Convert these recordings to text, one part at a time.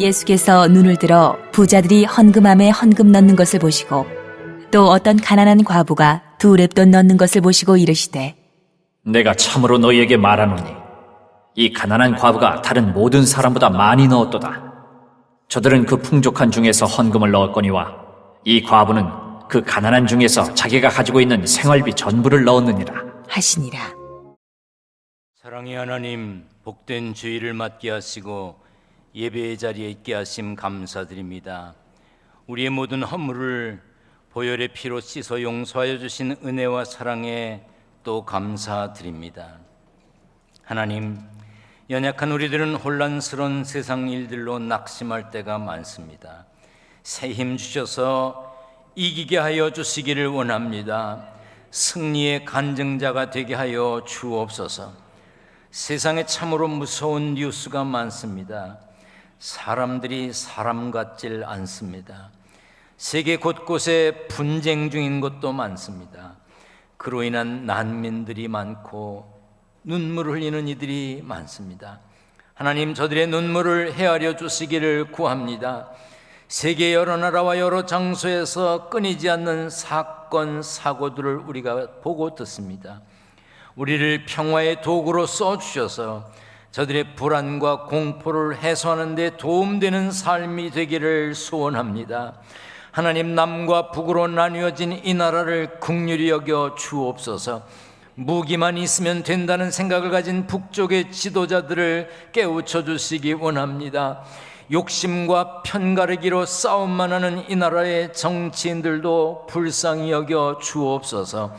예수께서 눈을 들어 부자들이 헌금함에 헌금 넣는 것을 보시고 또 어떤 가난한 과부가 2렙돈 넣는 것을 보시고 이르시되 내가 참으로 너희에게 말하노니 이 가난한 과부가 다른 모든 사람보다 많이 넣었도다. 저들은 그 풍족한 중에서 헌금을 넣었거니와 이 과부는 그 가난한 중에서 자기가 가지고 있는 생활비 전부를 넣었느니라 하시니라. 사랑의 하나님, 복된 주일을 맞게 하시고 예배의 자리에 있게 하심 감사드립니다. 우리의 모든 허물을 보혈의 피로 씻어 용서하여 주신 은혜와 사랑에 또 감사드립니다. 하나님, 연약한 우리들은 혼란스러운 세상 일들로 낙심할 때가 많습니다. 새 힘 주셔서 이기게 하여 주시기를 원합니다. 승리의 간증자가 되게 하여 주옵소서. 세상에 참으로 무서운 뉴스가 많습니다. 사람들이 사람 같질 않습니다. 세계 곳곳에 분쟁 중인 곳도 많습니다. 그로 인한 난민들이 많고 눈물을 흘리는 이들이 많습니다. 하나님, 저들의 눈물을 헤아려 주시기를 구합니다. 세계 여러 나라와 여러 장소에서 끊이지 않는 사건, 사고들을 우리가 보고 듣습니다. 우리를 평화의 도구로 써주셔서 저들의 불안과 공포를 해소하는 데 도움되는 삶이 되기를 소원합니다. 하나님, 남과 북으로 나뉘어진 이 나라를 긍휼히 여겨 주옵소서. 무기만 있으면 된다는 생각을 가진 북쪽의 지도자들을 깨우쳐 주시기 원합니다. 욕심과 편가르기로 싸움만 하는 이 나라의 정치인들도 불쌍히 여겨 주옵소서.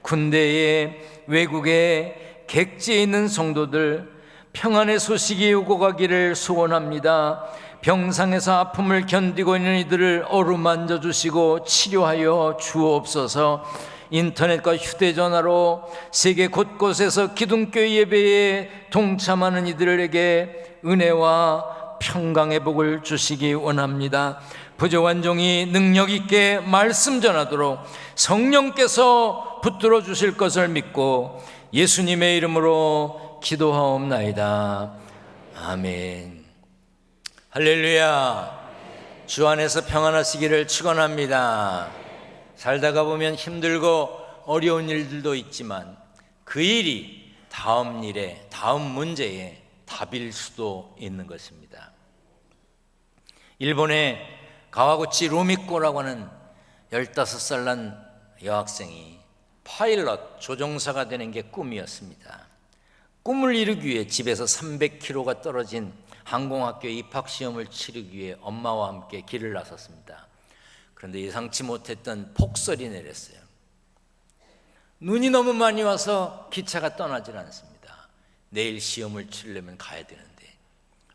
군대에 외국에 객지에 있는 성도들 평안의 소식이 오고 가기를 소원합니다. 병상에서 아픔을 견디고 있는 이들을 어루만져 주시고 치료하여 주옵소서. 인터넷과 휴대전화로 세계 곳곳에서 기둥교회 예배에 동참하는 이들에게 은혜와 평강의 복을 주시기 원합니다. 부족한 종이 능력 있게 말씀 전하도록 성령께서 붙들어 주실 것을 믿고 예수님의 이름으로 기도하옵나이다. 아멘. 할렐루야. 주 안에서 평안하시기를 축원합니다. 살다가 보면 힘들고 어려운 일들도 있지만 그 일이 다음 일에, 다음 문제에 답일 수도 있는 것입니다. 일본의 가와구치 루미코라고 하는 15살 난 여학생이 파일럿, 조종사가 되는 게 꿈이었습니다. 꿈을 이루기 위해 집에서 300km가 떨어진 항공학교 입학시험을 치르기 위해 엄마와 함께 길을 나섰습니다. 그런데 예상치 못했던 폭설이 내렸어요. 눈이 너무 많이 와서 기차가 떠나질 않습니다. 내일 시험을 치려면 가야 되는데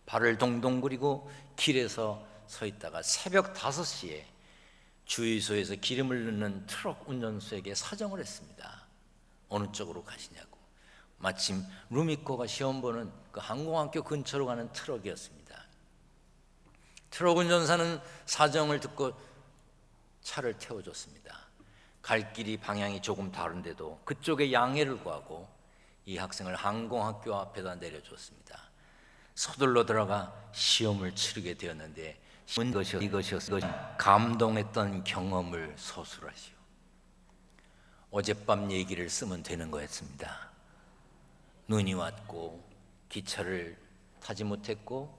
발을 동동 구리고 길에서 서 있다가 새벽 5시에 주유소에서 기름을 넣는 트럭 운전수에게 사정을 했습니다. 어느 쪽으로 가시냐고. 마침 루미코가 시험 보는 그 항공학교 근처로 가는 트럭이었습니다. 트럭 운전사는 사정을 듣고 차를 태워줬습니다. 갈 길이 방향이 조금 다른데도 그쪽에 양해를 구하고 이 학생을 항공학교 앞에다 내려줬습니다. 서둘러 들어가 시험을 치르게 되었는데 이것이었어. 감동했던 경험을 서술하시오. 어젯밤 얘기를 쓰면 되는 거였습니다. 눈이 왔고 기차를 타지 못했고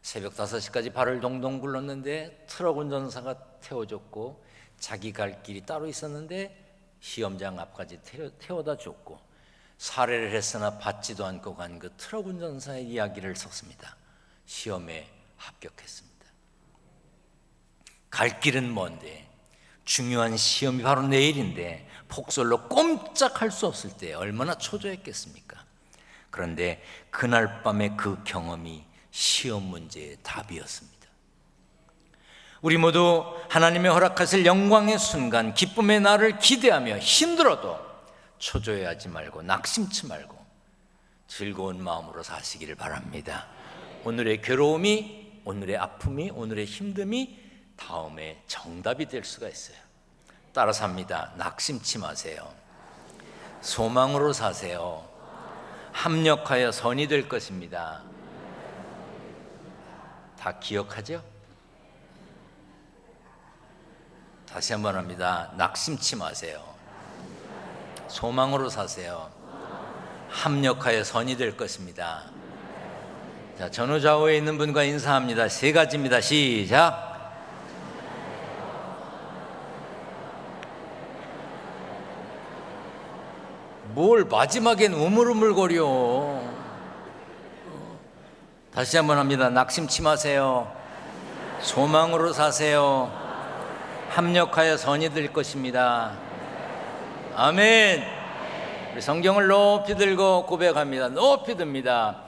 새벽 5시까지 발을 동동 굴렀는데 트럭 운전사가 태워줬고 자기 갈 길이 따로 있었는데 시험장 앞까지 태워다 줬고 살해를 했으나 받지도 않고 간 그 트럭 운전사의 이야기를 썼습니다. 시험에 합격했습니다. 갈 길은 먼데 중요한 시험이 바로 내일인데 폭설로 꼼짝할 수 없을 때 얼마나 초조했겠습니까? 그런데 그날 밤의 그 경험이 시험 문제의 답이었습니다. 우리 모두 하나님의 허락하실 영광의 순간, 기쁨의 날을 기대하며 힘들어도 초조해하지 말고 낙심치 말고 즐거운 마음으로 사시기를 바랍니다. 오늘의 괴로움이, 오늘의 아픔이, 오늘의 힘듦이 다음에 정답이 될 수가 있어요. 따라서 합니다. 낙심치 마세요. 소망으로 사세요. 합력하여 선이 될 것입니다. 다 기억하죠? 다시 한번 합니다. 낙심치 마세요. 소망으로 사세요. 합력하여 선이 될 것입니다. 자, 전후좌우에 있는 분과 인사합니다. 세 가지입니다. 시작. 뭘 마지막엔 우물우물거려. 다시 한번 합니다. 낙심치 마세요. 소망으로 사세요. 합력하여 선이 될 것입니다. 아멘. 우리 성경을 높이 들고 고백합니다. 높이 듭니다.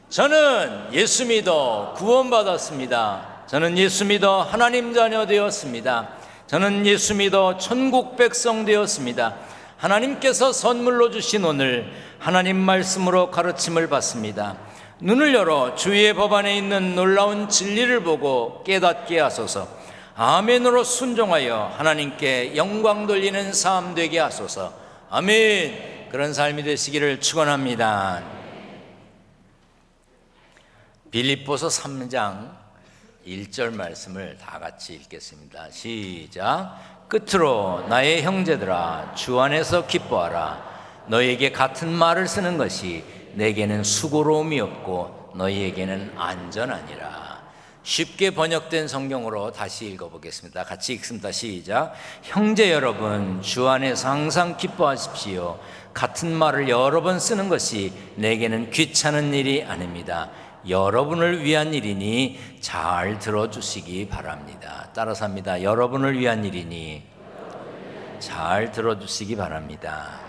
저는 예수 믿어 구원받았습니다. 저는 예수 믿어 하나님 자녀 되었습니다. 저는 예수 믿어 천국 백성 되었습니다. 하나님께서 선물로 주신 오늘 하나님 말씀으로 가르침을 받습니다. 눈을 열어 주의 법 안에 있는 놀라운 진리를 보고 깨닫게 하소서. 아멘으로 순종하여 하나님께 영광 돌리는 삶 되게 하소서. 아멘. 그런 삶이 되시기를 축원합니다. 빌립보서 3장 1절 말씀을 다 같이 읽겠습니다. 시작. 끝으로 나의 형제들아 주 안에서 기뻐하라. 너희에게 같은 말을 쓰는 것이 내게는 수고로움이 없고 너희에게는 안전하니라. 쉽게 번역된 성경으로 다시 읽어보겠습니다. 같이 읽습니다. 시작. 형제 여러분 주 안에서 항상 기뻐하십시오. 같은 말을 여러 번 쓰는 것이 내게는 귀찮은 일이 아닙니다. 여러분을 위한 일이니 잘 들어주시기 바랍니다. 따라서 합니다. 여러분을 위한 일이니 잘 들어주시기 바랍니다.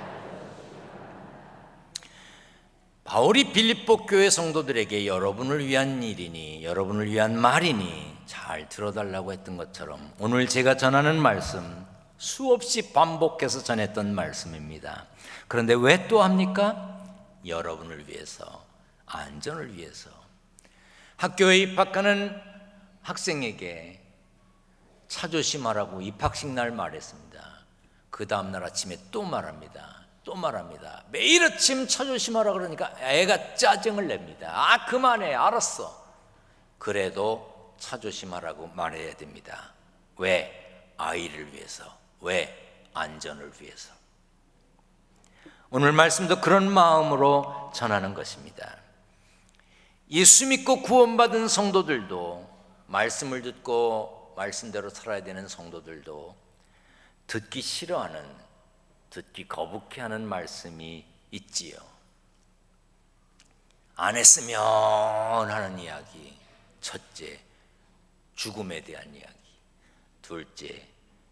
바울이 빌립보 교회 성도들에게 여러분을 위한 일이니 여러분을 위한 말이니 잘 들어달라고 했던 것처럼 오늘 제가 전하는 말씀 수없이 반복해서 전했던 말씀입니다. 그런데 왜 또 합니까? 여러분을 위해서, 안전을 위해서. 학교에 입학하는 학생에게 차 조심하라고 입학식 날 말했습니다. 그 다음날 아침에 또 말합니다. 또 말합니다. 매일 아침 차 조심하라 그러니까 애가 짜증을 냅니다. 아, 그만해, 알았어. 그래도 차 조심하라고 말해야 됩니다. 왜? 아이를 위해서. 왜? 안전을 위해서. 오늘 말씀도 그런 마음으로 전하는 것입니다. 예수 믿고 구원받은 성도들도, 말씀을 듣고 말씀대로 살아야 되는 성도들도 듣기 싫어하는, 듣기 거북해하는 말씀이 있지요. 안 했으면 하는 이야기. 첫째, 죽음에 대한 이야기. 둘째,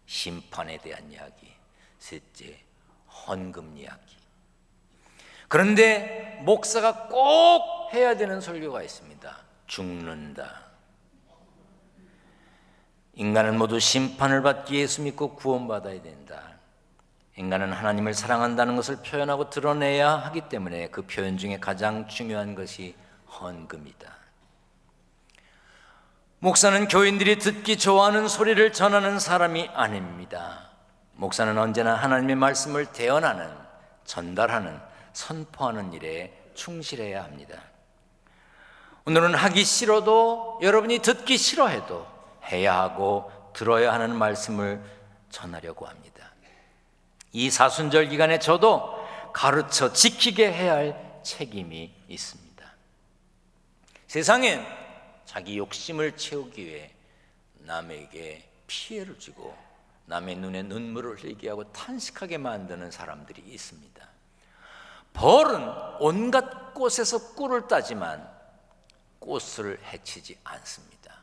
심판에 대한 이야기. 셋째, 헌금 이야기. 그런데 목사가 꼭 해야 되는 설교가 있습니다. 죽는다. 인간은 모두 심판을 받기 위해 예수 믿고 구원받아야 된다. 인간은 하나님을 사랑한다는 것을 표현하고 드러내야 하기 때문에 그 표현 중에 가장 중요한 것이 헌금이다. 목사는 교인들이 듣기 좋아하는 소리를 전하는 사람이 아닙니다. 목사는 언제나 하나님의 말씀을 대언하는, 전달하는, 선포하는 일에 충실해야 합니다. 오늘은 하기 싫어도, 여러분이 듣기 싫어해도 해야 하고 들어야 하는 말씀을 전하려고 합니다. 이 사순절 기간에 저도 가르쳐 지키게 해야 할 책임이 있습니다. 세상엔 자기 욕심을 채우기 위해 남에게 피해를 주고 남의 눈에 눈물을 흘리게 하고 탄식하게 만드는 사람들이 있습니다. 벌은 온갖 꽃에서 꿀을 따지만 꽃을 해치지 않습니다.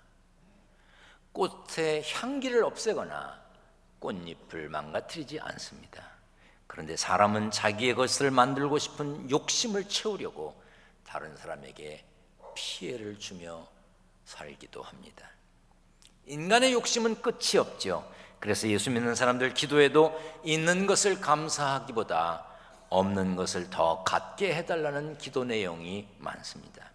꽃의 향기를 없애거나 꽃잎을 망가뜨리지 않습니다. 그런데 사람은 자기의 것을 만들고 싶은 욕심을 채우려고 다른 사람에게 피해를 주며 살기도 합니다. 인간의 욕심은 끝이 없죠. 그래서 예수 믿는 사람들 기도에도 있는 것을 감사하기보다 없는 것을 더 갖게 해달라는 기도 내용이 많습니다.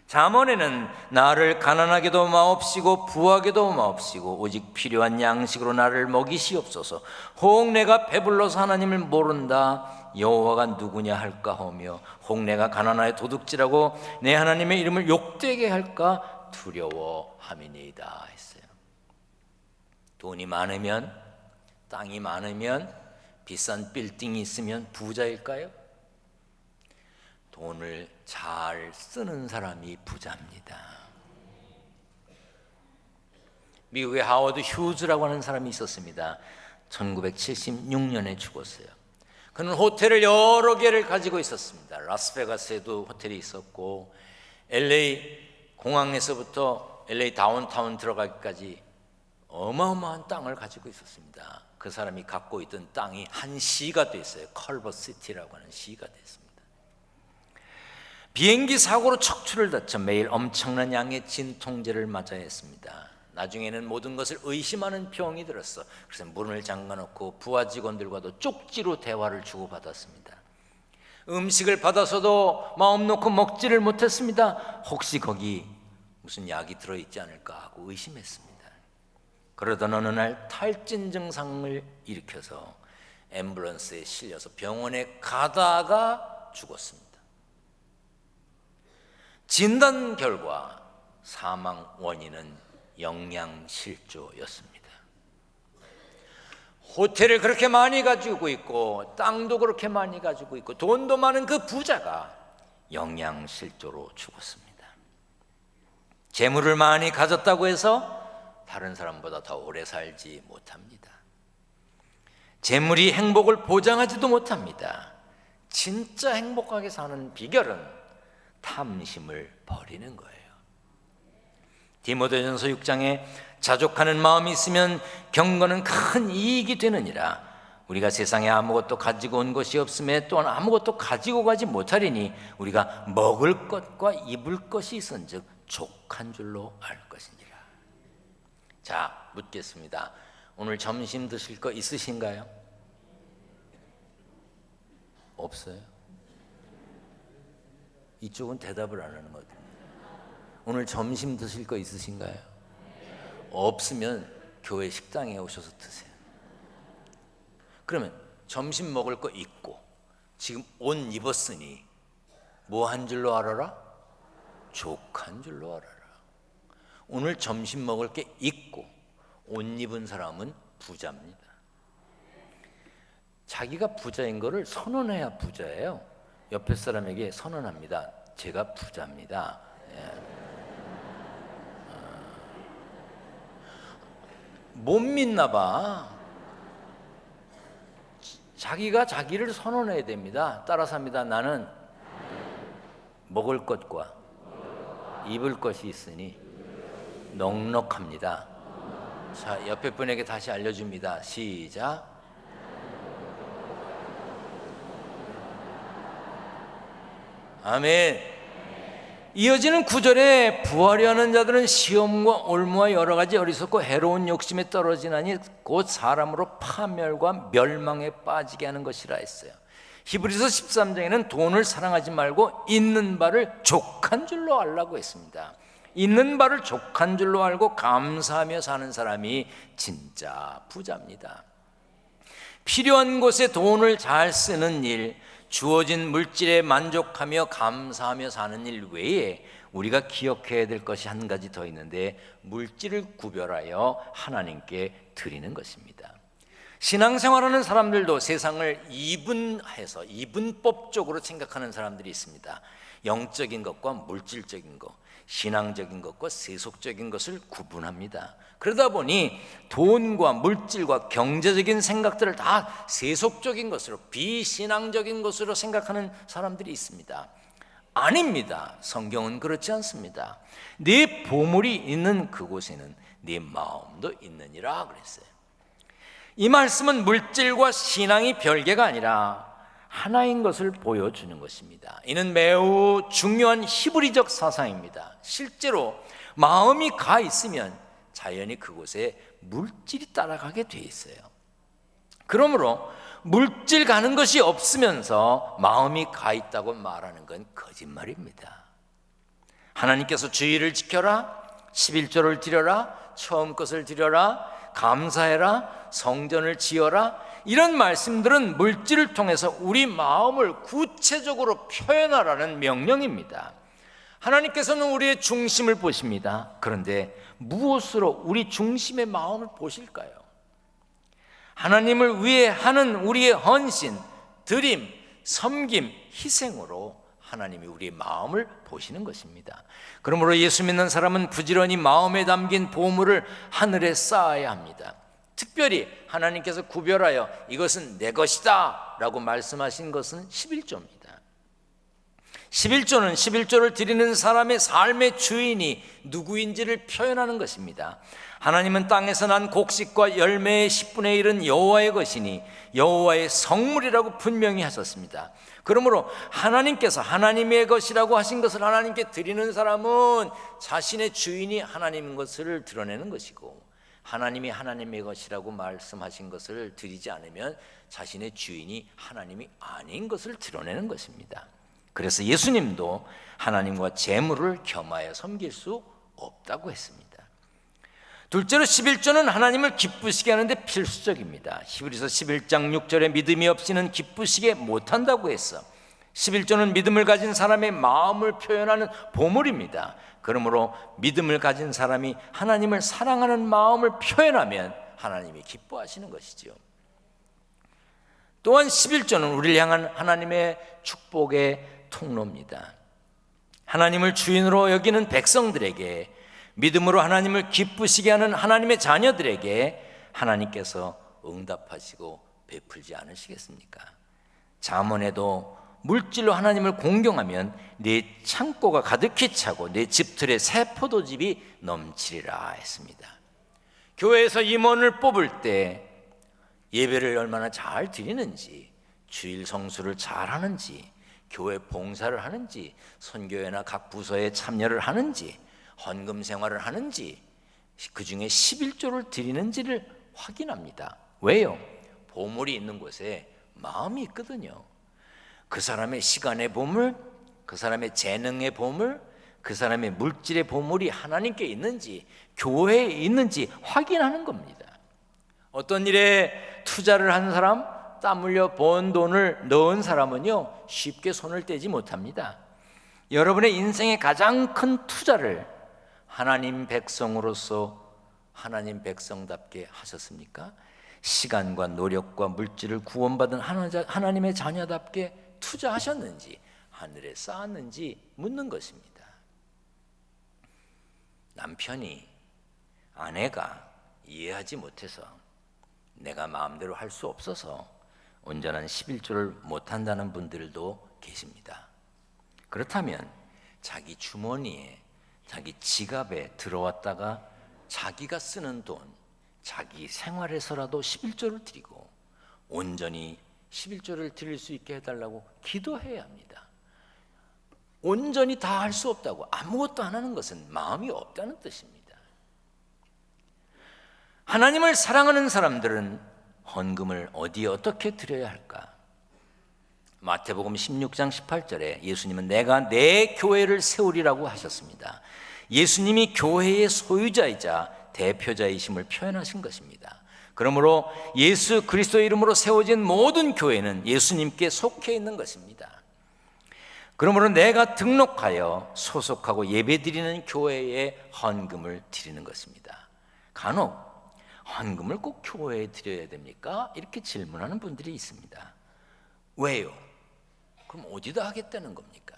잠언에는 나를 가난하게도 마옵시고 부하게도 마옵시고 오직 필요한 양식으로 나를 먹이시옵소서. 혹 내가 배불러서 하나님을 모른다 여호와가 누구냐 할까 하며 혹 내가 가난하여 도둑질하고 내 하나님의 이름을 욕되게 할까 두려워함이니이다 했어요. 돈이 많으면, 땅이 많으면, 비싼 빌딩이 있으면 부자일까요? 돈을 잘 쓰는 사람이 부자입니다. 미국의 하워드 휴즈라고 하는 사람이 있었습니다. 1976년에 죽었어요. 그는 호텔을 여러 개를 가지고 있었습니다. 라스베가스에도 호텔이 있었고, LA 공항에서부터 LA 다운타운 들어가기까지 어마어마한 땅을 가지고 있었습니다. 그 사람이 갖고 있던 땅이 한 시가 됐어요. 컬버시티라고 하는 시가 됐습니다. 비행기 사고로 척추를 다쳐 매일 엄청난 양의 진통제를 맞아야 했습니다. 나중에는 모든 것을 의심하는 병이 들었어. 그래서 문을 잠가놓고 부하 직원들과도 쪽지로 대화를 주고받았습니다. 음식을 받아서도 마음 놓고 먹지를 못했습니다. 혹시 거기 무슨 약이 들어있지 않을까 하고 의심했습니다. 그러던 어느 날 탈진 증상을 일으켜서 앰뷸런스에 실려서 병원에 가다가 죽었습니다. 진단 결과 사망 원인은 영양실조였습니다. 호텔을 그렇게 많이 가지고 있고 땅도 그렇게 많이 가지고 있고 돈도 많은 그 부자가 영양실조로 죽었습니다. 재물을 많이 가졌다고 해서 다른 사람보다 더 오래 살지 못합니다. 재물이 행복을 보장하지도 못합니다. 진짜 행복하게 사는 비결은 탐심을 버리는 거예요. 디모데전서 6장에 자족하는 마음이 있으면 경건은 큰 이익이 되느니라. 우리가 세상에 아무것도 가지고 온 것이 없음에 또한 아무것도 가지고 가지 못하리니 우리가 먹을 것과 입을 것이 있은즉 족한 줄로 알 것이니라. 자, 묻겠습니다. 오늘 점심 드실 거 있으신가요? 없어요? 이쪽은 대답을 안 하는 것 같아요. 오늘 점심 드실 거 있으신가요? 없으면 교회 식당에 오셔서 드세요. 그러면 점심 먹을 거 있고 지금 옷 입었으니 뭐 한 줄로 알아라? 족한 줄로 알아라. 오늘 점심 먹을 게 있고 옷 입은 사람은 부자입니다. 자기가 부자인 거를 선언해야 부자예요. 옆에 사람에게 선언합니다. 제가 부자입니다. 못 믿나 봐. 자기가 자기를 선언해야 됩니다. 따라서 합니다. 나는 먹을 것과 입을 것이 있으니 넉넉합니다. 자, 옆에 분에게 다시 알려줍니다. 시작. 아멘. 이어지는 구절에 부하려 하는 자들은 시험과 올무와 여러 가지 어리석고 해로운 욕심에 떨어지나니 곧 사람으로 파멸과 멸망에 빠지게 하는 것이라 했어요. 히브리서 13장에는 돈을 사랑하지 말고 있는 바를 족한 줄로 알라고 했습니다. 있는 바를 족한 줄로 알고 감사하며 사는 사람이 진짜 부자입니다. 필요한 곳에 돈을 잘 쓰는 일, 주어진 물질에 만족하며 감사하며 사는 일 외에 우리가 기억해야 될 것이 한 가지 더 있는데, 물질을 구별하여 하나님께 드리는 것입니다. 신앙생활하는 사람들도 세상을 이분해서 이분법적으로 생각하는 사람들이 있습니다. 영적인 것과 물질적인 것, 신앙적인 것과 세속적인 것을 구분합니다. 그러다 보니 돈과 물질과 경제적인 생각들을 다 세속적인 것으로, 비신앙적인 것으로 생각하는 사람들이 있습니다. 아닙니다. 성경은 그렇지 않습니다. 네 보물이 있는 그곳에는 네 마음도 있느니라 그랬어요. 이 말씀은 물질과 신앙이 별개가 아니라 하나인 것을 보여주는 것입니다. 이는 매우 중요한 히브리적 사상입니다. 실제로 마음이 가 있으면 자연히 그곳에 물질이 따라가게 돼 있어요. 그러므로 물질 가는 것이 없으면서 마음이 가 있다고 말하는 건 거짓말입니다. 하나님께서 주의를 지켜라, 11조를 드려라, 처음 것을 드려라, 감사해라, 성전을 지어라, 이런 말씀들은 물질을 통해서 우리 마음을 구체적으로 표현하라는 명령입니다. 하나님께서는 우리의 중심을 보십니다. 그런데 무엇으로 우리 중심의 마음을 보실까요? 하나님을 위해 하는 우리의 헌신, 드림, 섬김, 희생으로 하나님이 우리의 마음을 보시는 것입니다. 그러므로 예수 믿는 사람은 부지런히 마음에 담긴 보물을 하늘에 쌓아야 합니다. 특별히 하나님께서 구별하여 이것은 내 것이다 라고 말씀하신 것은 11조입니다. 11조는 11조를 드리는 사람의 삶의 주인이 누구인지를 표현하는 것입니다. 하나님은 땅에서 난 곡식과 열매의 10분의 1은 여호와의 것이니 여호와의 성물이라고 분명히 하셨습니다. 그러므로 하나님께서 하나님의 것이라고 하신 것을 하나님께 드리는 사람은 자신의 주인이 하나님인 것을 드러내는 것이고, 하나님이 하나님의 것이라고 말씀하신 것을 드리지 않으면 자신의 주인이 하나님이 아닌 것을 드러내는 것입니다. 그래서 예수님도 하나님과 재물을 겸하여 섬길 수 없다고 했습니다. 둘째로 11조는 하나님을 기쁘시게 하는데 필수적입니다. 히브리서 11장 6절에 믿음이 없이는 기쁘시게 못한다고 했어. 11조는 믿음을 가진 사람의 마음을 표현하는 보물입니다. 그러므로 믿음을 가진 사람이 하나님을 사랑하는 마음을 표현하면 하나님이 기뻐하시는 것이지요. 또한 11조는 우리를 향한 하나님의 축복의 통로입니다. 하나님을 주인으로 여기는 백성들에게, 믿음으로 하나님을 기쁘시게 하는 하나님의 자녀들에게 하나님께서 응답하시고 베풀지 않으시겠습니까? 잠언에도 물질로 하나님을 공경하면 네 창고가 가득히 차고 네 집틀에 새 포도즙이 넘치리라 했습니다. 교회에서 임원을 뽑을 때 예배를 얼마나 잘 드리는지, 주일 성수를 잘 하는지, 교회 봉사를 하는지, 선교회나 각 부서에 참여를 하는지, 헌금 생활을 하는지, 그 중에 11조를 드리는지를 확인합니다. 왜요? 보물이 있는 곳에 마음이 있거든요. 그 사람의 시간의 보물, 그 사람의 재능의 보물, 그 사람의 물질의 보물이 하나님께 있는지, 교회에 있는지 확인하는 겁니다. 어떤 일에 투자를 한 사람, 땀 흘려 번 돈을 넣은 사람은요, 쉽게 손을 떼지 못합니다. 여러분의 인생의 가장 큰 투자를 하나님 백성으로서 하나님 백성답게 하셨습니까? 시간과 노력과 물질을 구원받은 하나님의 자녀답게 투자하셨는지, 하늘에 쌓았는지 묻는 것입니다. 남편이, 아내가 이해하지 못해서, 내가 마음대로 할 수 없어서 온전한 11조를 못한다는 분들도 계십니다. 그렇다면 자기 주머니에, 자기 지갑에 들어왔다가 자기가 쓰는 돈, 자기 생활에서라도 11조를 드리고 온전히 11조를 드릴 수 있게 해달라고 기도해야 합니다. 온전히 다 할 수 없다고, 아무것도 안 하는 것은 마음이 없다는 뜻입니다. 하나님을 사랑하는 사람들은 헌금을 어디에 어떻게 드려야 할까? 마태복음 16장 18절에 예수님은 내가 내 교회를 세우리라고 하셨습니다. 예수님이 교회의 소유자이자 대표자이심을 표현하신 것입니다. 그러므로 예수 그리스도의 이름으로 세워진 모든 교회는 예수님께 속해 있는 것입니다. 그러므로 내가 등록하여 소속하고 예배드리는 교회에 헌금을 드리는 것입니다. 간혹 헌금을 꼭 교회에 드려야 됩니까? 이렇게 질문하는 분들이 있습니다. 왜요? 그럼 어디다 하겠다는 겁니까?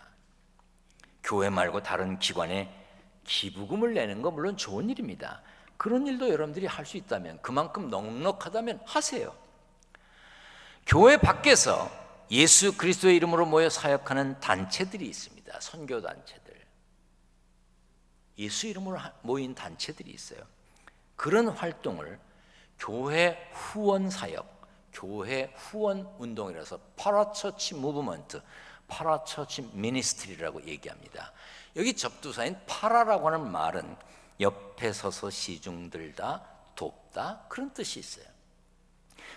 교회 말고 다른 기관에 기부금을 내는 거 물론 좋은 일입니다. 그런 일도 여러분들이 할 수 있다면, 그만큼 넉넉하다면 하세요. 교회 밖에서 예수 그리스도의 이름으로 모여 사역하는 단체들이 있습니다. 선교 단체들, 예수 이름으로 모인 단체들이 있어요. 그런 활동을 교회 후원 사역, 교회 후원 운동이라서 파라처치 무브먼트, 파라처치 미니스트리라고 얘기합니다. 여기 접두사인 파라라고 하는 말은 옆에 서서 시중들다, 돕다, 그런 뜻이 있어요.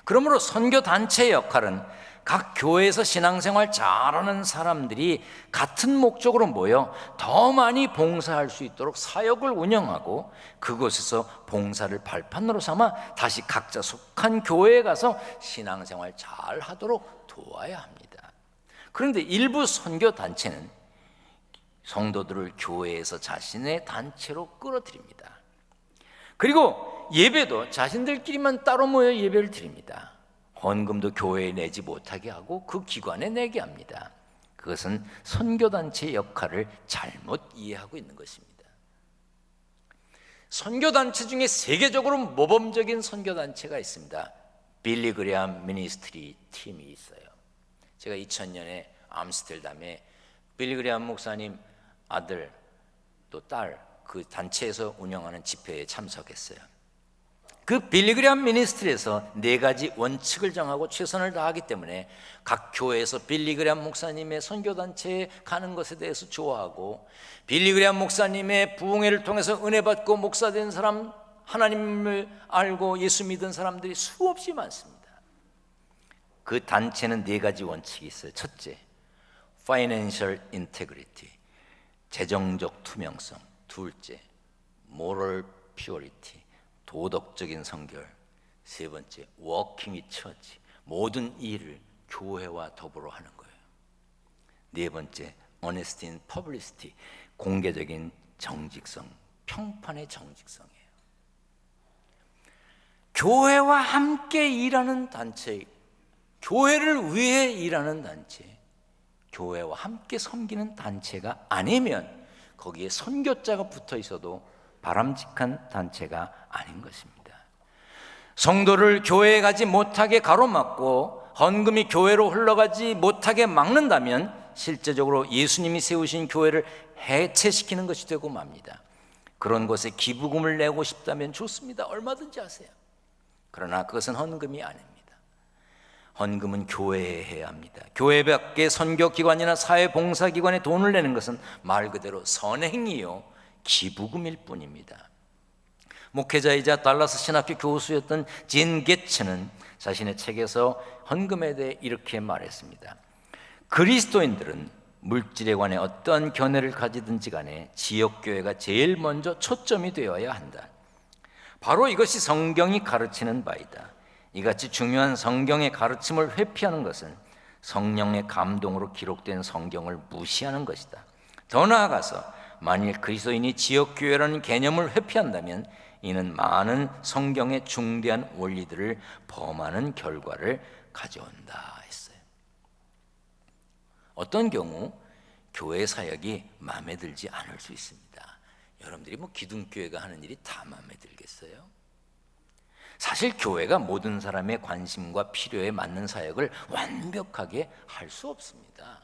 그러므로 선교단체의 역할은 각 교회에서 신앙생활 잘하는 사람들이 같은 목적으로 모여 더 많이 봉사할 수 있도록 사역을 운영하고, 그곳에서 봉사를 발판으로 삼아 다시 각자 속한 교회에 가서 신앙생활 잘 하도록 도와야 합니다. 그런데 일부 선교단체는 성도들을 교회에서 자신의 단체로 끌어들입니다. 그리고 예배도 자신들끼리만 따로 모여 예배를 드립니다. 헌금도 교회에 내지 못하게 하고 그 기관에 내게 합니다. 그것은 선교단체의 역할을 잘못 이해하고 있는 것입니다. 선교단체 중에 세계적으로 모범적인 선교단체가 있습니다. 빌리 그레엄 미니스트리 팀이 있어요. 제가 2000년에 암스테르담에 빌리 그레엄 목사님 아들 또 딸 그 단체에서 운영하는 집회에 참석했어요. 그 빌리 그레엄 미니스트리에서 4가지 원칙을 정하고 최선을 다하기 때문에 각 교회에서 빌리 그레엄 목사님의 선교단체에 가는 것에 대해서 좋아하고, 빌리 그레엄 목사님의 부흥회를 통해서 은혜 받고 목사 된 사람, 하나님을 알고 예수 믿은 사람들이 수없이 많습니다. 그 단체는 4가지 원칙이 있어요. 첫째, Financial Integrity, 재정적 투명성. 둘째, Moral Purity, 도덕적인 성결. 세 번째, Working with Church, 모든 일을 교회와 더불어 하는 거예요. 네 번째, Honesty in Publicity, 공개적인 정직성, 평판의 정직성이에요. 교회와 함께 일하는 단체, 교회를 위해 일하는 단체, 교회와 함께 섬기는 단체가 아니면 거기에 선교자가 붙어 있어도 바람직한 단체가 아닌 것입니다. 성도를 교회에 가지 못하게 가로막고 헌금이 교회로 흘러가지 못하게 막는다면 실제적으로 예수님이 세우신 교회를 해체시키는 것이 되고 맙니다. 그런 곳에 기부금을 내고 싶다면 좋습니다. 얼마든지 하세요. 그러나 그것은 헌금이 아닙니다. 헌금은 교회에 해야 합니다. 교회 밖에 선교기관이나 사회봉사기관에 돈을 내는 것은 말 그대로 선행이요 기부금일 뿐입니다. 목회자이자 달라스 신학교 교수였던 진 게츠는 자신의 책에서 헌금에 대해 이렇게 말했습니다. 그리스도인들은 물질에 관해 어떠한 견해를 가지든지 간에 지역교회가 제일 먼저 초점이 되어야 한다. 바로 이것이 성경이 가르치는 바이다. 이같이 중요한 성경의 가르침을 회피하는 것은 성령의 감동으로 기록된 성경을 무시하는 것이다. 더 나아가서 만일 그리스도인이 지역교회라는 개념을 회피한다면 이는 많은 성경의 중대한 원리들을 범하는 결과를 가져온다 했어요. 어떤 경우 교회 사역이 마음에 들지 않을 수 있습니다. 여러분들이 기둥교회가 하는 일이 다 마음에 들겠어요? 사실 교회가 모든 사람의 관심과 필요에 맞는 사역을 완벽하게 할 수 없습니다.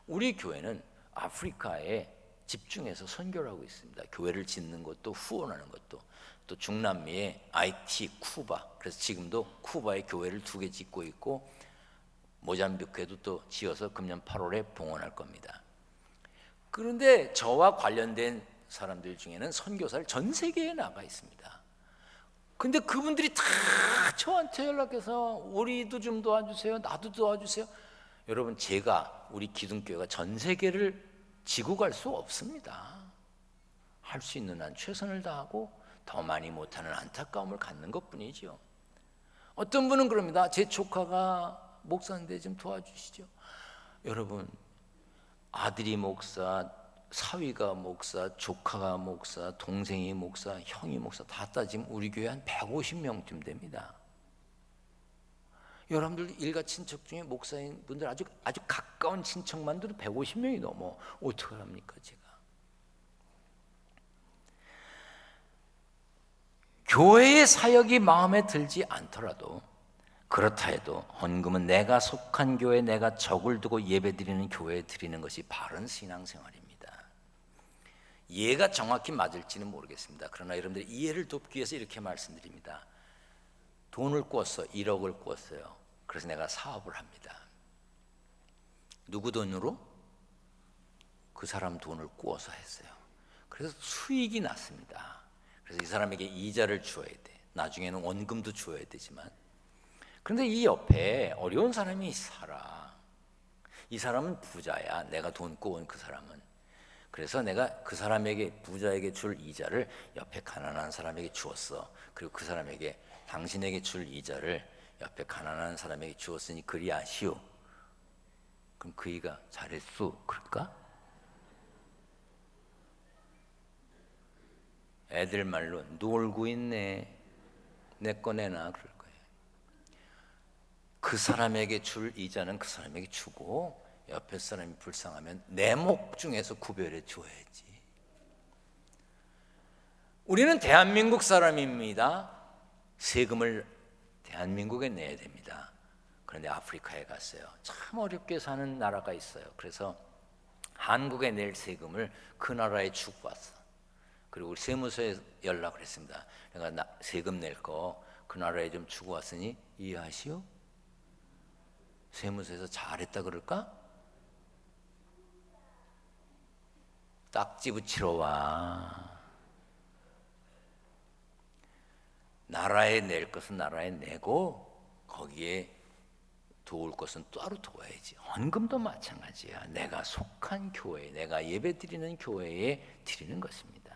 우리 교회는 아프리카에 집중해서 선교를 하고 있습니다. 교회를 짓는 것도 후원하는 것도. 또 중남미의 IT 쿠바, 그래서 지금도 쿠바에 교회를 2개 짓고 있고 모잠비크에도 또 지어서 금년 8월에 봉헌할 겁니다. 그런데 저와 관련된 사람들 중에는 선교사를 전 세계에 나가 있습니다. 근데 그분들이 다 저한테 연락해서 우리도 좀 도와주세요, 나도 도와주세요. 여러분, 제가 우리 기둥교회가 전 세계를 지고 갈 수 없습니다. 할 수 있는 한 최선을 다하고 더 많이 못하는 안타까움을 갖는 것뿐이죠. 어떤 분은 그럽니다. 제 조카가 목사인데 좀 도와주시죠. 여러분, 아들이 목사, 사위가 목사, 조카가 목사, 동생이 목사, 형이 목사 다 따지면 우리 교회 한 150명쯤 됩니다. 여러분들 일가 친척 중에 목사인 분들 아주 가까운 친척만 들도 150명이 넘어. 어떡합니까 제가? 교회의 사역이 마음에 들지 않더라도, 그렇다 해도 헌금은 내가 속한 교회, 내가 적을 두고 예배드리는 교회에 드리는 것이 바른 신앙생활입니다. 이해가 정확히 맞을지는 모르겠습니다. 그러나 여러분들 이해를 돕기 위해서 이렇게 말씀드립니다. 돈을 꿨어. 1억을 꿨어요. 그래서 내가 사업을 합니다. 누구 돈으로? 그 사람 돈을 꾸어서 했어요. 그래서 수익이 났습니다. 그래서 이 사람에게 이자를 줘야 돼. 나중에는 원금도 줘야 되지만. 그런데 이 옆에 어려운 사람이 살아. 이 사람은 부자야. 내가 돈 꾸은 그 사람은. 그래서 내가 그 사람에게, 부자에게 줄 이자를 옆에 가난한 사람에게 주었어. 그리고 그 사람에게 당신에게 줄 이자를 옆에 가난한 사람에게 주었으니 그리 아시오. 그럼 그이가 잘했소 그럴까? 애들 말로 놀고 있네, 내 거 내놔 그럴 거예요. 그 사람에게 줄 이자는 그 사람에게 주고 옆에 사람이 불쌍하면 내 목 중에서 구별해 줘야지. 우리는 대한민국 사람입니다. 세금을 대한민국에 내야 됩니다. 그런데 아프리카에 갔어요. 참 어렵게 사는 나라가 있어요. 그래서 한국에 낼 세금을 그 나라에 주고 왔어. 그리고 우리 세무서에 연락을 했습니다. 내가 세금 낼 거 그 나라에 좀 주고 왔으니 이해하시오? 세무서에서 잘했다 그럴까? 딱지 붙이러 와. 나라에 낼 것은 나라에 내고 거기에 도울 것은 따로 도와야지. 헌금도 마찬가지야. 내가 속한 교회, 내가 예배드리는 교회에 드리는 것입니다.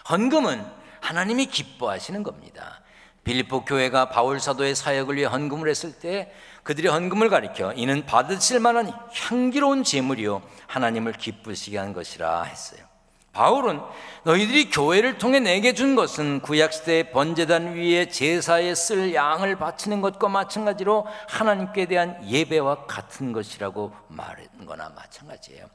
헌금은 하나님이 기뻐하시는 겁니다. 빌립보 교회가 바울 사도의 사역을 위해 헌금을 했을 때 그들이 헌금을 가리켜 이는 받으실 만한 향기로운 제물이요 하나님을 기쁘시게 한 것이라 했어요. 바울은 너희들이 교회를 통해 내게 준 것은 구약시대의 번제단 위에 제사에 쓸 양을 바치는 것과 마찬가지로 하나님께 대한 예배와 같은 것이라고 말한 거나 마찬가지예요.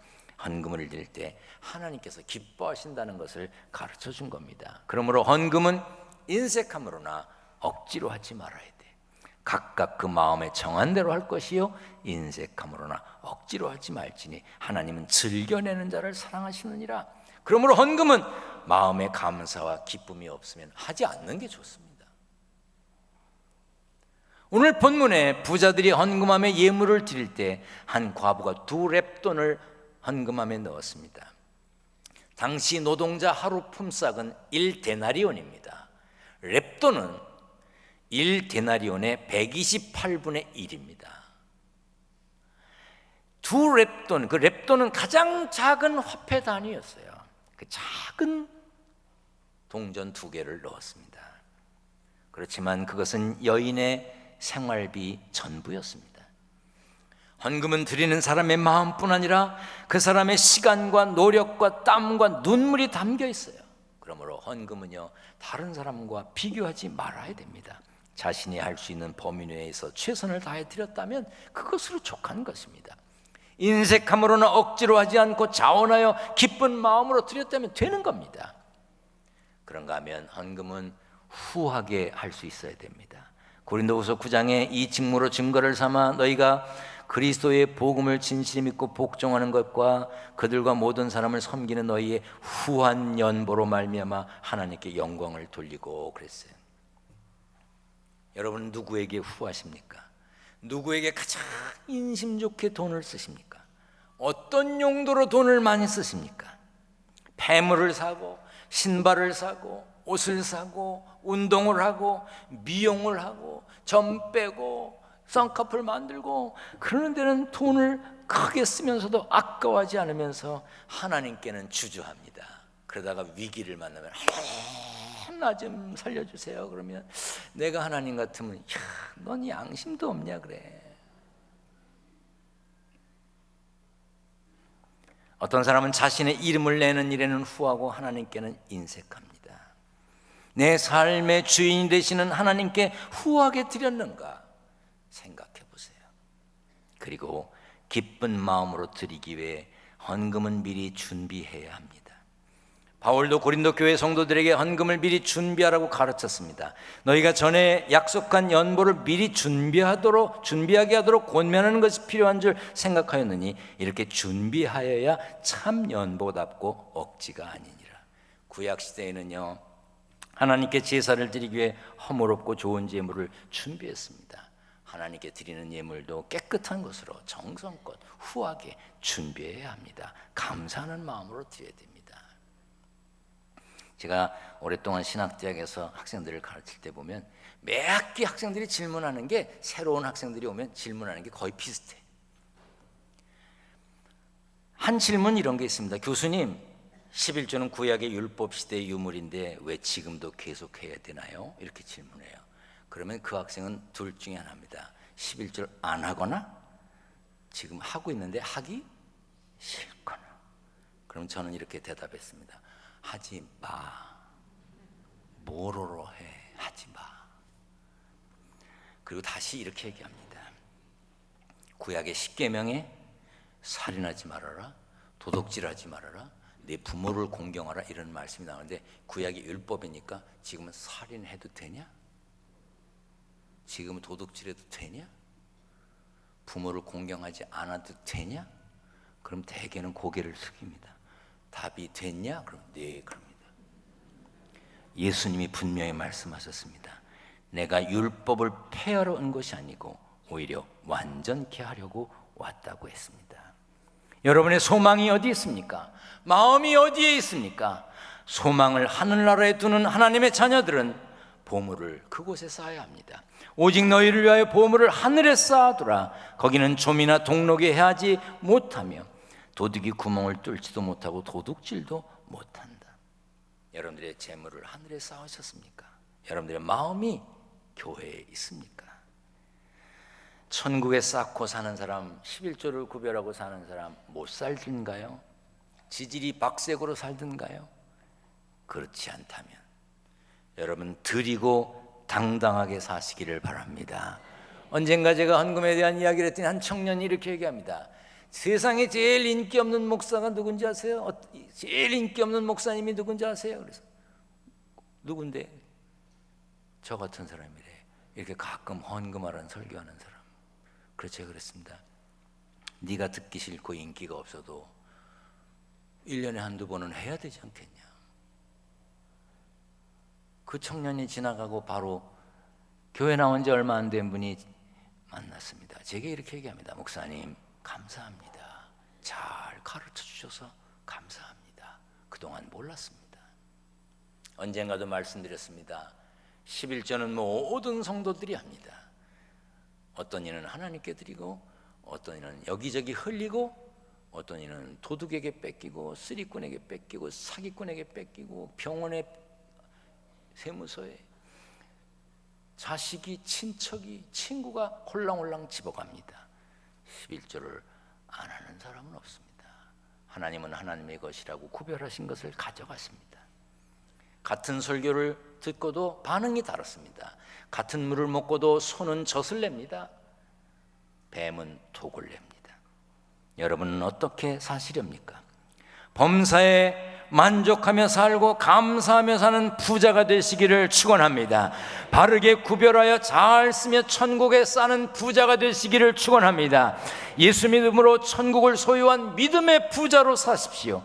헌금을 드릴 때 하나님께서 기뻐하신다는 것을 가르쳐 준 겁니다. 그러므로 헌금은 인색함으로나 억지로 하지 말아야 돼. 각각 그 마음에 정한 대로 할 것이요 인색함으로나 억지로 하지 말지니 하나님은 즐겨내는 자를 사랑하시느니라. 그러므로 헌금은 마음의 감사와 기쁨이 없으면 하지 않는 게 좋습니다. 오늘 본문에 부자들이 헌금함에 예물을 드릴 때 한 과부가 2렙돈을 헌금함에 넣었습니다. 당시 노동자 하루 품삯은 1데나리온입니다. 렙돈은 1데나리온의 128분의 1입니다. 2렙돈, 그 렙돈은 가장 작은 화폐 단위였어요. 그 작은 동전 2개를 넣었습니다. 그렇지만 그것은 여인의 생활비 전부였습니다. 헌금은 드리는 사람의 마음뿐 아니라 그 사람의 시간과 노력과 땀과 눈물이 담겨 있어요. 그러므로 헌금은요 다른 사람과 비교하지 말아야 됩니다. 자신이 할 수 있는 범위 내에서 최선을 다해 드렸다면 그것으로 족한 것입니다. 인색함으로나 억지로 하지 않고 자원하여 기쁜 마음으로 드렸다면 되는 겁니다. 그런가 하면 헌금은 후하게 할 수 있어야 됩니다. 고린도후서 9장에 이 직무로 증거를 삼아 너희가 그리스도의 복음을 진실히 믿고 복종하는 것과 그들과 모든 사람을 섬기는 너희의 후한 연보로 말미암아 하나님께 영광을 돌리고 그랬어요. 여러분 누구에게 후하십니까? 누구에게 가장 인심 좋게 돈을 쓰십니까? 어떤 용도로 돈을 많이 쓰십니까? 폐물을 사고 신발을 사고 옷을 사고 운동을 하고 미용을 하고 점 빼고 쌍꺼풀 만들고 그러는 데는 돈을 크게 쓰면서도 아까워하지 않으면서 하나님께는 주저합니다. 그러다가 위기를 만나면 나 좀 살려주세요. 그러면 내가 하나님 같으면 야, 넌 양심도 없냐 그래. 어떤 사람은 자신의 이름을 내는 일에는 후하고 하나님께는 인색합니다. 내 삶의 주인이 되시는 하나님께 후하게 드렸는가 생각해 보세요. 그리고 기쁜 마음으로 드리기 위해 헌금은 미리 준비해야 합니다. 바울도 고린도 교회 성도들에게 헌금을 미리 준비하라고 가르쳤습니다. 너희가 전에 약속한 연보를 미리 준비하게 하도록 권면하는 것이 필요한 줄 생각하였느니 이렇게 준비하여야 참 연보답고 억지가 아니니라. 구약 시대에는요 하나님께 제사를 드리기 위해 허물없고 좋은 제물을 준비했습니다. 하나님께 드리는 예물도 깨끗한 것으로 정성껏 후하게 준비해야 합니다. 감사하는 마음으로 드려야 됩니다. 제가 오랫동안 신학대학에서 학생들을 가르칠 때 보면 매 학기 학생들이 질문하는 게 새로운 학생들이 오면 질문하는 게 거의 비슷해. 한 질문 이런 게 있습니다. 교수님, 11조는 구약의 율법 시대의 유물인데 왜 지금도 계속해야 되나요? 이렇게 질문해요. 그러면 그 학생은 둘 중에 하나입니다. 11절 안 하거나 지금 하고 있는데 하기 싫거나. 그럼 저는 이렇게 대답했습니다. 하지 마. 뭐로로 해. 하지 마. 그리고 다시 이렇게 얘기합니다. 구약의 10계명에 살인하지 말아라, 도둑질하지 말아라, 내 부모를 공경하라, 이런 말씀이 나오는데 구약이 율법이니까 지금은 살인해도 되냐? 지금은 도둑질해도 되냐? 부모를 공경하지 않아도 되냐? 그럼 대개는 고개를 숙입니다. 답이 됐냐? 그럼 네, 그럽니다. 예수님이 분명히 말씀하셨습니다. 내가 율법을 폐하러 온 것이 아니고 오히려 완전케 하려고 왔다고 했습니다. 여러분의 소망이 어디 있습니까? 마음이 어디에 있습니까? 소망을 하늘나라에 두는 하나님의 자녀들은 보물을 그곳에 쌓아야 합니다. 오직 너희를 위하여 보물을 하늘에 쌓아두라. 거기는 좀이나 동록이 해하지 못하며 도둑이 구멍을 뚫지도 못하고 도둑질도 못한다. 여러분들의 재물을 하늘에 쌓으셨습니까? 여러분들의 마음이 교회에 있습니까? 천국에 쌓고 사는 사람, 11조를 구별하고 사는 사람 못 살든가요? 지질이 박색으로 살든가요? 그렇지 않다면 여러분 드리고 당당하게 사시기를 바랍니다. 언젠가 제가 헌금에 대한 이야기를 했더니 한 청년이 이렇게 얘기합니다. 세상에 제일 인기 없는 목사가 누군지 아세요? 제일 인기 없는 목사님이 누군지 아세요? 그래서 누군데? 저 같은 사람이래. 이렇게 가끔 헌금하라는 설교하는 사람. 그래서 제가 그랬습니다. 네가 듣기 싫고 인기가 없어도 1년에 한두 번은 해야 되지 않겠냐. 그 청년이 지나가고 바로 교회 나온 지 얼마 안 된 분이 만났습니다. 제게 이렇게 얘기합니다. 목사님 감사합니다. 잘 가르쳐 주셔서 감사합니다. 그동안 몰랐습니다. 언젠가도 말씀드렸습니다. 11조는 모든 성도들이 합니다. 어떤 이는 하나님께 드리고, 어떤 이는 여기저기 흘리고, 어떤 이는 도둑에게 뺏기고, 쓰리꾼에게 뺏기고, 사기꾼에게 뺏기고, 병원에, 세무서에, 자식이, 친척이, 친구가 홀랑홀랑 집어갑니다. 11조를 안 하는 사람은 없습니다. 하나님은 하나님의 것이라고 구별하신 것을 가져가십니다. 같은 설교를 듣고도 반응이 다릅니다. 같은 물을 먹고도 손은 젖을 냅니다. 뱀은 독을 냅니다. 여러분은 어떻게 사시렵니까? 범사에 만족하며 살고 감사하며 사는 부자가 되시기를 축원합니다. 바르게 구별하여 잘 쓰며 천국에 싸는 부자가 되시기를 축원합니다. 예수 믿음으로 천국을 소유한 믿음의 부자로 사십시오.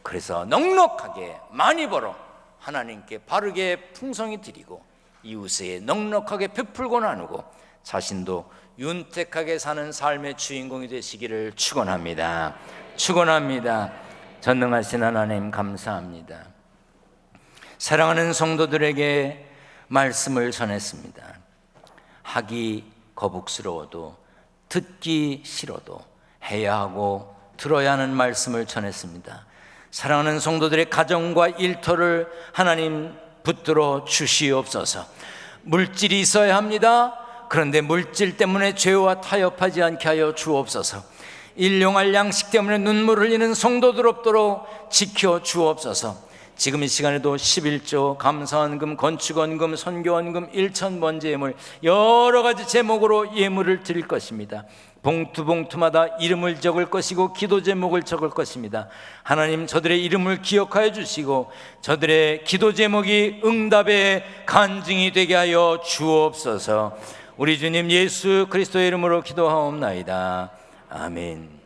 그래서 넉넉하게 많이 벌어 하나님께 바르게 풍성히 드리고 이웃에 넉넉하게 베풀고 나누고 자신도 윤택하게 사는 삶의 주인공이 되시기를 축원합니다. 축원합니다. 전능하신 하나님 감사합니다. 사랑하는 성도들에게 말씀을 전했습니다. 하기 거북스러워도 듣기 싫어도 해야 하고 들어야 하는 말씀을 전했습니다. 사랑하는 성도들의 가정과 일터를 하나님 붙들어 주시옵소서. 물질이 있어야 합니다. 그런데 물질 때문에 죄와 타협하지 않게 하여 주옵소서. 일용할 양식 때문에 눈물 흘리는 성도들 없도록 지켜 주옵소서. 지금 이 시간에도 11조, 감사헌금, 건축헌금, 선교헌금, 일천번제 예물 여러 가지 제목으로 예물을 드릴 것입니다. 봉투마다 이름을 적을 것이고 기도 제목을 적을 것입니다. 하나님 저들의 이름을 기억하여 주시고 저들의 기도 제목이 응답의 간증이 되게 하여 주옵소서. 우리 주님 예수 그리스도의 이름으로 기도하옵나이다. 아멘.